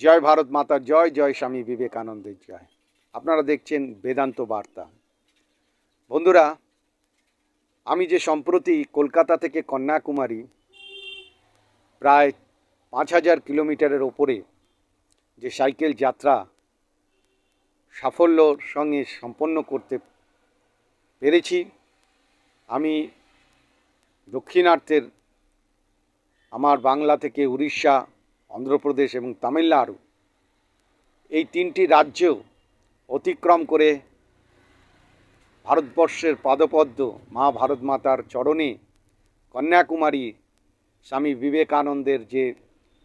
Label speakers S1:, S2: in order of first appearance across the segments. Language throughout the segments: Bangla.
S1: জয় ভারত মাতার জয়, জয় স্বামী বিবেকানন্দের জয়। আপনারা দেখছেন বেদান্ত বার্তা। বন্ধুরা, আমি যে সম্প্রতি কলকাতা থেকে কন্যাকুমারী প্রায় ৫,০০০ কিলোমিটারের ওপরে যে সাইকেল যাত্রা সাফল্যর সঙ্গে সম্পন্ন করতে পেরেছি, আমি দক্ষিণার্থের আমার বাংলা থেকে উড়িষ্যা, অন্ধ্রপ্রদেশ এবং তামিলনাড়ু এই তিনটি রাজ্য অতিক্রম করে ভারতবর্ষের পাদপদ্ম মা ভারত মাতার চরণে কন্যাকুমারী স্বামী বিবেকানন্দের যে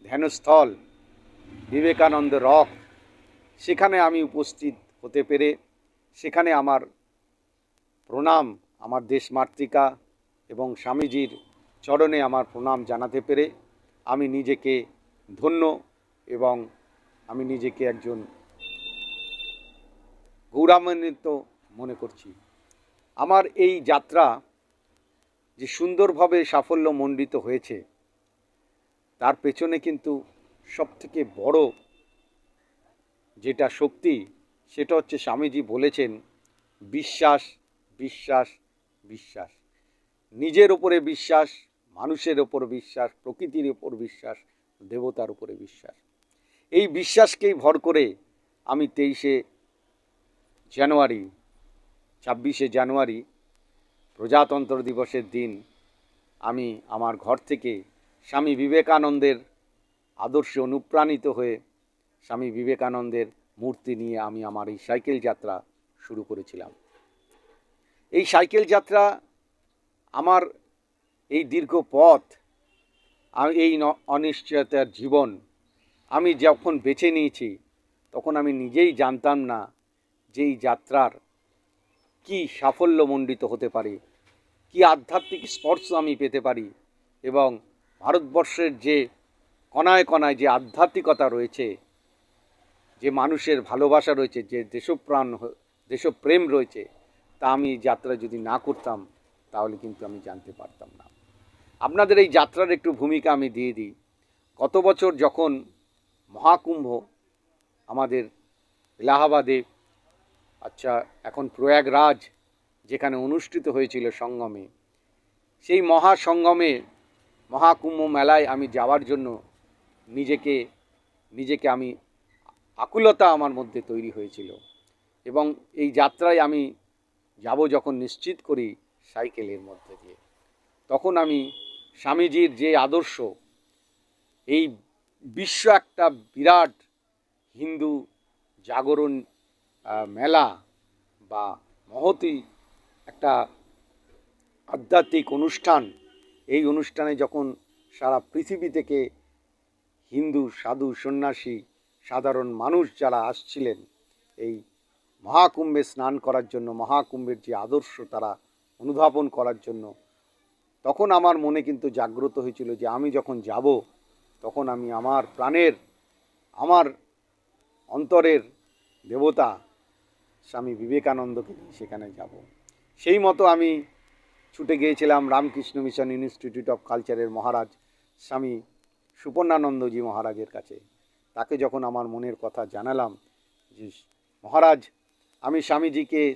S1: ধ্যানস্থল বিবেকানন্দ রক, সেখানে আমি উপস্থিত হতে পেরে সেখানে আমার প্রণাম, আমার দেশমাতৃকা এবং স্বামীজির চরণে আমার প্রণাম জানাতে পেরে আমি নিজেকে ধন্য এবং আমি নিজেকে একজন গৌরবান্বিত মনে করছি। আমার এই যাত্রা যে সুন্দরভাবে সাফল্যমণ্ডিত হয়েছে তার পেছনে কিন্তু সবথেকে বড় যেটা শক্তি, সেটা হচ্ছে স্বামীজি বলেছেন বিশ্বাস, বিশ্বাস, বিশ্বাস। নিজের ওপরে বিশ্বাস, মানুষের ওপর বিশ্বাস, প্রকৃতির ওপর বিশ্বাস, দেবতার উপরে বিশ্বাস। এই বিশ্বাসকেই ভর করে আমি ২৬শে জানুয়ারি প্রজাতন্ত্র দিবসের দিন আমি আমার ঘর থেকে স্বামী বিবেকানন্দের আদর্শে অনুপ্রাণিত হয়ে স্বামী বিবেকানন্দের মূর্তি নিয়ে আমি আমার এই সাইকেল যাত্রা শুরু করেছিলাম। এই সাইকেল যাত্রা আমার এই দীর্ঘ পথ, এই অনিশ্চয়তার জীবন আমি যখন বেছে নিয়েছি তখন আমি নিজেই জানতাম না যে এই যাত্রার কি সাফল্যমণ্ডিত হতে পারে, কি আধ্যাত্মিক স্পর্শ আমি পেতে পারি এবং ভারতবর্ষের যে কণায় কণায় যে আধ্যাত্মিকতা রয়েছে, যে মানুষের ভালোবাসা রয়েছে, যে দেশপ্রেম রয়েছে, তা আমি যাত্রা যদি না করতাম তাহলে কিন্তু আমি জানতে পারতাম না। আপনাদের এই যাত্রার একটু ভূমিকা আমি দিয়ে দিই। গত বছর যখন মহাকুম্ভ আমাদের এলাহাবাদে, এখন প্রয়াগরাজ যেখানে অনুষ্ঠিত হয়েছিল সঙ্গমে, সেই মহাসঙ্গমে মহাকুম্ভ মেলায় আমি যাওয়ার জন্য নিজেকে আমি আকুলতা আমার মধ্যে তৈরি হয়েছিল এবং এই যাত্রায় আমি যাব যখন নিশ্চিত করি সাইকেলের মধ্যে দিয়ে, তখন আমি স্বামীজির যে আদর্শ, এই বিশ্ব একটা বিরাট হিন্দু জাগরণ মেলা বা মহতী একটা আধ্যাত্মিক অনুষ্ঠান, এই অনুষ্ঠানে যখন সারা পৃথিবী থেকে হিন্দু সাধু সন্ন্যাসী সাধারণ মানুষ যারা আসছিলেন এই মহাকুম্ভে স্নান করার জন্য, মহাকুম্ভের যে আদর্শ তারা অনুধাবন করার জন্য, তখন আমার মনে কিন্তু জাগ্রত হয়েছিল যে আমি যখন যাব তখন আমি আমার প্রাণের, আমার অন্তরের দেবতা স্বামী বিবেকানন্দকে নিয়ে সেখানে যাব। সেই মতো আমি ছুটে গিয়েছিলাম রামকৃষ্ণ মিশন ইনস্টিটিউট অফ কালচারের মহারাজ স্বামী সুপর্ণানন্দজি মহারাজের কাছে। তাকে যখন আমার মনের কথা জানালাম যে মহারাজ, আমি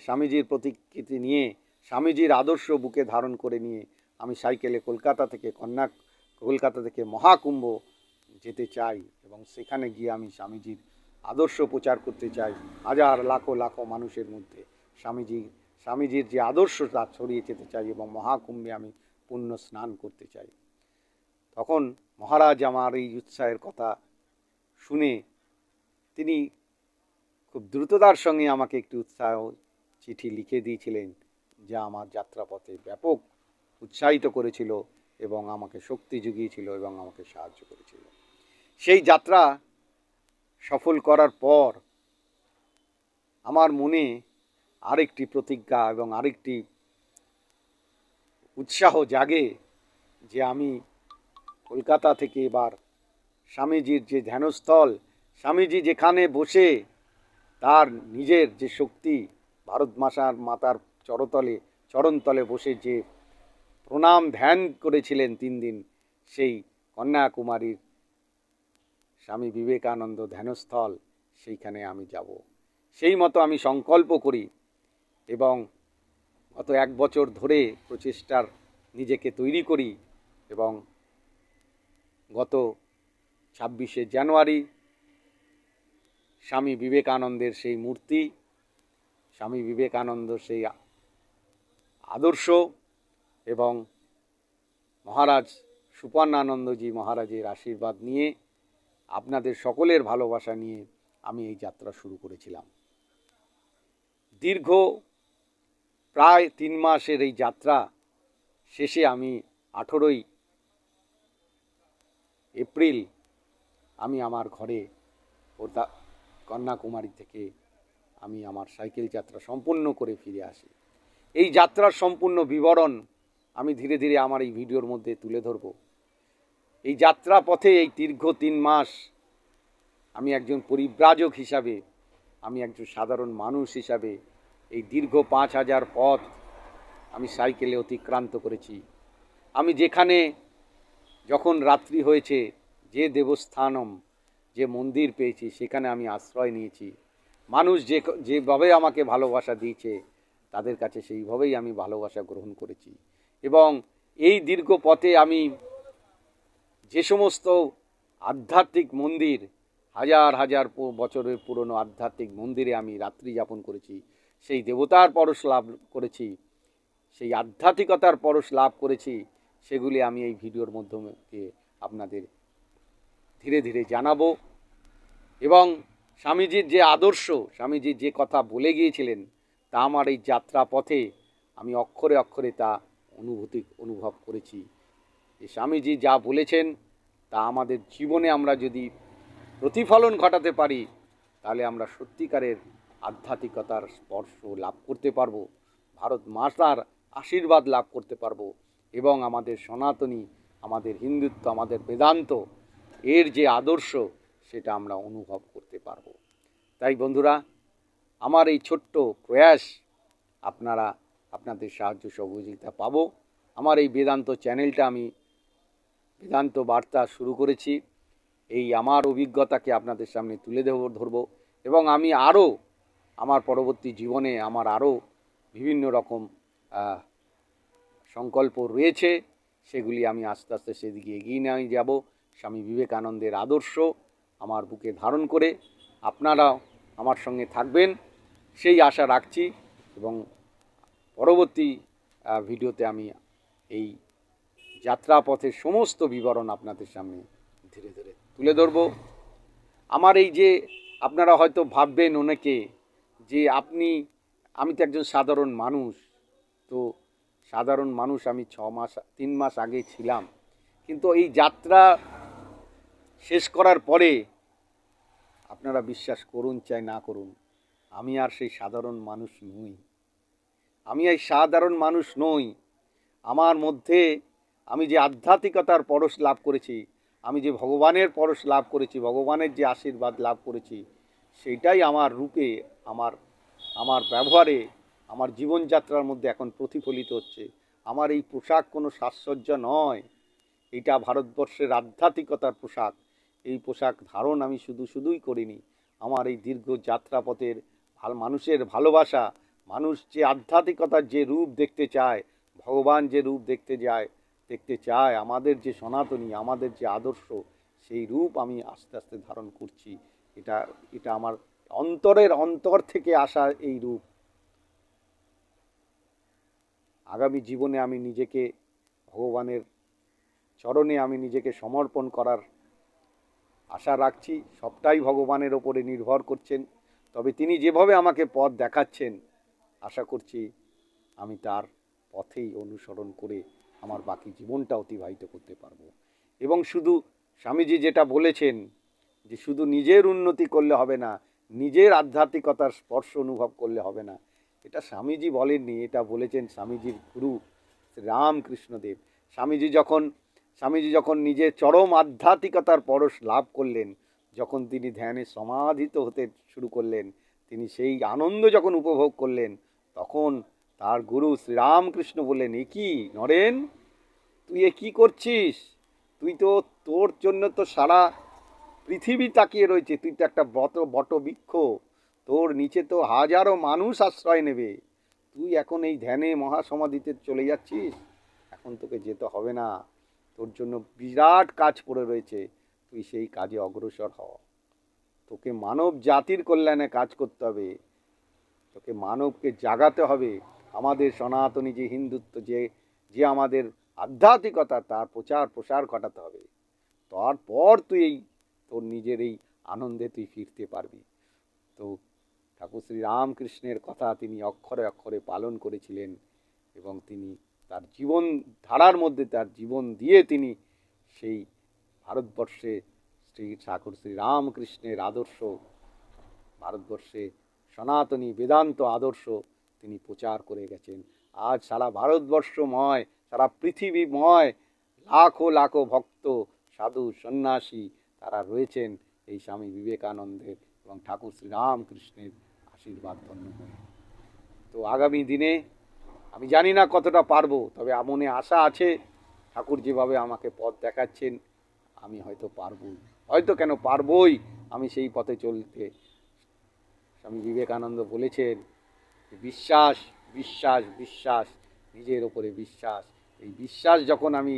S1: স্বামীজির প্রতিকৃতি নিয়ে, স্বামীজির আদর্শ বুকে ধারণ করে নিয়ে আমি সাইকেলে কলকাতা থেকে মহাকুম্ভ যেতে চাই এবং সেখানে গিয়ে আমি স্বামীজির আদর্শ প্রচার করতে চাই হাজার লাখো লাখো মানুষের মধ্যে। স্বামীজির যে আদর্শ তা ছড়িয়ে যেতে চাই এবং মহাকুম্ভে আমি পুণ্য স্নান করতে চাই। তখন মহারাজ আমার এই উৎসাহের কথা শুনে তিনি খুব দ্রুততার সঙ্গে আমাকে একটি উৎসাহ চিঠি লিখে দিয়েছিলেন, যা আমার যাত্রাপথে ব্যাপক উৎসাহিত করেছিল এবং আমাকে শক্তি জুগিয়েছিল এবং আমাকে সাহায্য করেছিল। সেই যাত্রা সফল করার পর আমার মনে আরেকটি প্রতিজ্ঞা এবং আরেকটি উৎসাহ জাগে যে আমি কলকাতা থেকে এবার স্বামীজির যে ধ্যানস্থল, স্বামীজি যেখানে বসে তার নিজের যে শক্তি ভারত মাতার চরণতলে বসে যে প্রণাম ধ্যান করেছিলেন 3 দিন, সেই কন্যাকুমারীর স্বামী বিবেকানন্দ ধ্যানস্থল, সেইখানে আমি যাব। সেই মতো আমি সংকল্প করি এবং গত 1 বছর ধরে প্রচেষ্টার নিজেকে তৈরি করি এবং গত 26শে জানুয়ারি স্বামী বিবেকানন্দের সেই মূর্তি, স্বামী বিবেকানন্দ সেই আদর্শ এবং মহারাজ সুপর্ণানন্দজি মহারাজের আশীর্বাদ নিয়ে, আপনাদের সকলের ভালোবাসা নিয়ে আমি এই যাত্রা শুরু করেছিলাম। দীর্ঘ প্রায় 3 মাসের এই যাত্রা শেষে আমি 18ই এপ্রিল আমি আমার ঘরে কন্যাকুমারী থেকে আমি আমার সাইকেল যাত্রা সম্পূর্ণ করে ফিরে আসি। এই যাত্রার সম্পূর্ণ বিবরণ আমি ধীরে ধীরে আমার এই ভিডিওর মধ্যে তুলে ধরব। এই যাত্রা পথে এই দীর্ঘ 3 মাস আমি একজন পরিব্রাজক হিসাবে, আমি একজন সাধারণ মানুষ হিসাবে এই দীর্ঘ 5000 পথ আমি সাইকেলে অতিক্রান্ত করেছি। আমি যেখানে যখন রাত্রি হয়েছে, যে দেবস্থানম, যে মন্দির পেয়েছি, সেখানে আমি আশ্রয় নিয়েছি। মানুষ যেভাবে আমাকে ভালোবাসা দিয়েছে, তাদের কাছে সেইভাবেই আমি ভালোবাসা গ্রহণ করেছি। এবং এই দীর্ঘ পথে আমি যে সমস্ত আধ্যাত্মিক মন্দির, হাজার হাজার বছরের পুরনো আধ্যাত্মিক মন্দিরে আমি রাত্রি যাপন করেছি, সেই দেবতার পরশ লাভ করেছি, সেই আধ্যাত্মিকতার পরশ লাভ করেছি, সেগুলি আমি এই ভিডিওর মাধ্যমে আপনাদের ধীরে ধীরে জানাবো। এবং স্বামীজির যে আদর্শ, স্বামীজির যে কথা বলে গিয়েছিলেন, তা আমার এই যাত্রা পথে আমি অক্ষরে অক্ষরে তা অনুভব করেছি। যে স্বামীজি যা বলেছেন তা আমাদের জীবনে আমরা যদি প্রতিফলন ঘটাতে পারি, তাহলে আমরা সত্যিকারের আধ্যাত্মিকতার স্পর্শ লাভ করতে পারবো, ভারত মাতার আশীর্বাদ লাভ করতে পারবো এবং আমাদের সনাতনী, আমাদের হিন্দুত্ব, আমাদের বেদান্ত এর যে আদর্শ, সেটা আমরা অনুভব করতে পারবো। তাই বন্ধুরা, আমার এই ছোট্ট প্রয়াস আপনাদের সাহায্য সহযোগিতা পাবো। আমার এই বেদান্ত চ্যানেলটা আমি বেদান্ত বার্তা শুরু করেছি। এই আমার অভিজ্ঞতাকে আপনাদের সামনে তুলে ধরবো এবং আমি আরও আমার পরবর্তী জীবনে আমার আরও বিভিন্ন রকম সংকল্প রয়েছে, সেগুলি আমি আস্তে আস্তে সেদিকে এগিয়ে নিয়ে যাব। স্বামী বিবেকানন্দের আদর্শ আমার বুকে ধারণ করে আপনারাও আমার সঙ্গে থাকবেন, সেই আশা রাখছি। এবং পরবর্তী ভিডিওতে আমি এই যাত্রাপথের সমস্ত বিবরণ আপনাদের সামনে ধীরে ধীরে তুলে ধরব। আমার এই যে, আপনারা হয়তো ভাববেন অনেকে যে আমি তো একজন সাধারণ মানুষ, তো সাধারণ মানুষ আমি 3 মাস আগে ছিলাম, কিন্তু এই যাত্রা শেষ করার পরে আপনারা বিশ্বাস করুন চাই না করুন, আমি আর সেই সাধারণ মানুষ নই। আমি এই সাধারণ মানুষ নই। আমার মধ্যে আমি যে আধ্যাত্মিকতার পরশ লাভ করেছি, আমি যে ভগবানের পরশ লাভ করেছি, ভগবানের যে আশীর্বাদ লাভ করেছি, সেইটাই আমার রূপে, আমার ব্যবহারে, আমার জীবনযাত্রার মধ্যে এখন প্রতিফলিত হচ্ছে। আমার এই পোশাক কোনো সাজসজ্জা নয়, এটা ভারতবর্ষের আধ্যাত্মিকতার পোশাক। এই পোশাক ধারণ আমি শুধুই করিনি। আমার এই দীর্ঘ যাত্রাপথের মানুষের ভালোবাসা, মানুষ যে আধ্যাত্মিকতার যে রূপ দেখতে চায়, ভগবান যে রূপ দেখতে চায়, আমাদের যে সনাতনী, আমাদের যে আদর্শ, সেই রূপ আমি আস্তে আস্তে ধারণ করছি। এটা আমার অন্তর থেকে আসা এই রূপ। আগামী জীবনে আমি নিজেকে ভগবানের চরণে আমি নিজেকে সমর্পণ করার আশা রাখছি। সবটাই ভগবানের ওপরে নির্ভর করছেন, তবে তিনি যেভাবে আমাকে পথ দেখাচ্ছেন, আশা করছি আমি তার পথেই অনুসরণ করে আমার বাকি জীবনটা অতিবাহিত করতে পারবো। এবং শুধু স্বামীজি যেটা বলেছেন যে শুধু নিজের উন্নতি করলে হবে না, নিজের আধ্যাত্মিকতার স্পর্শ অনুভব করলে হবে না, এটা স্বামীজি বলেননি, এটা বলেছেন স্বামীজির গুরু রামকৃষ্ণদেব। স্বামীজি যখন নিজের চরম আধ্যাত্মিকতার পরশ লাভ করলেন, যখন তিনি ধ্যানে সমাধিত হতে শুরু করলেন, তিনি সেই আনন্দ যখন উপভোগ করলেন, তখন তার গুরু শ্রীরামকৃষ্ণ বললেন, এ কি নরেন, তুই এ কী করছিস? তুই তো, তোর জন্য তো সারা পৃথিবী তাকিয়ে রয়েছে, তুই তো একটা বটবৃক্ষ, তোর নিচে তো হাজারো মানুষ আশ্রয় নেবে। তুই এখন এই ধ্যানে মহাসমাধিতে চলে যাচ্ছিস, এখন তোকে যেতে হবে না, তোর জন্য বিরাট কাজ পড়ে রয়েছে, তুই সেই কাজে অগ্রসর হ। তোকে মানব জাতির কল্যাণে কাজ করতে হবে, তোকে মানবকে জাগাতে হবে, আমাদের সনাতনী যে হিন্দুত্ব, যে যে আমাদের আধ্যাত্মিকতা, তার প্রচার প্রসার ঘটাতে হবে। তারপর তুই এই তোর নিজের এই আনন্দে তুই ফিরতে পারবি। তো ঠাকুর শ্রী রামকৃষ্ণের কথা তিনি অক্ষরে অক্ষরে পালন করেছিলেন, এবং তিনি তার জীবন ধারার মধ্যে তার জীবন দিয়ে তিনি সেই ভারতবর্ষে শ্রী ঠাকুর শ্রী রামকৃষ্ণের আদর্শ, ভারতবর্ষে সনাতনী বেদান্ত আদর্শ তিনি প্রচার করে গেছেন। আজ সারা ভারতবর্ষময়, সারা পৃথিবীময় লাখো লাখো ভক্ত, সাধু, সন্ন্যাসী তারা রয়েছেন এই স্বামী বিবেকানন্দের এবং ঠাকুর শ্রী রামকৃষ্ণের আশীর্বাদ ধন্য হয়ে। তো আগামী দিনে আমি জানি না কতটা পারবো, তবে মনে আশা আছে, ঠাকুর যেভাবে আমাকে পথ দেখাচ্ছেন আমি হয়তো পারবই, হয়তো কেন পারবই, আমি সেই পথে চলতে। স্বামী বিবেকানন্দ বলেছেন বিশ্বাস, বিশ্বাস, বিশ্বাস, নিজের ওপরে বিশ্বাস। এই বিশ্বাস যখন আমি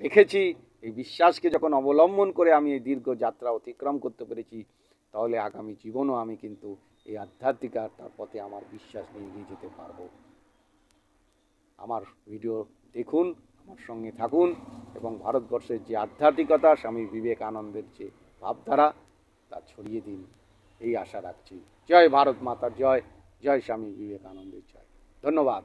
S1: রেখেছি, এই বিশ্বাসকে যখন অবলম্বন করে আমি এই দীর্ঘ যাত্রা অতিক্রম করতে পেরেছি, তাহলে আগামী জীবনও আমি কিন্তু এই আধ্যাত্মিকতার পথে আমার বিশ্বাস নিয়ে এগিয়ে যেতে পারবো। আমার ভিডিও দেখুন, আমার সঙ্গে থাকুন, এবং ভারতবর্ষের যে আধ্যাত্মিকতা, স্বামী বিবেকানন্দের যে ভাবধারা, তা ছড়িয়ে দিন, এই আশা রাখছি। জয় ভারত মাতার জয়, জয় স্বামী বিবেকানন্দের জয়। ধন্যবাদ।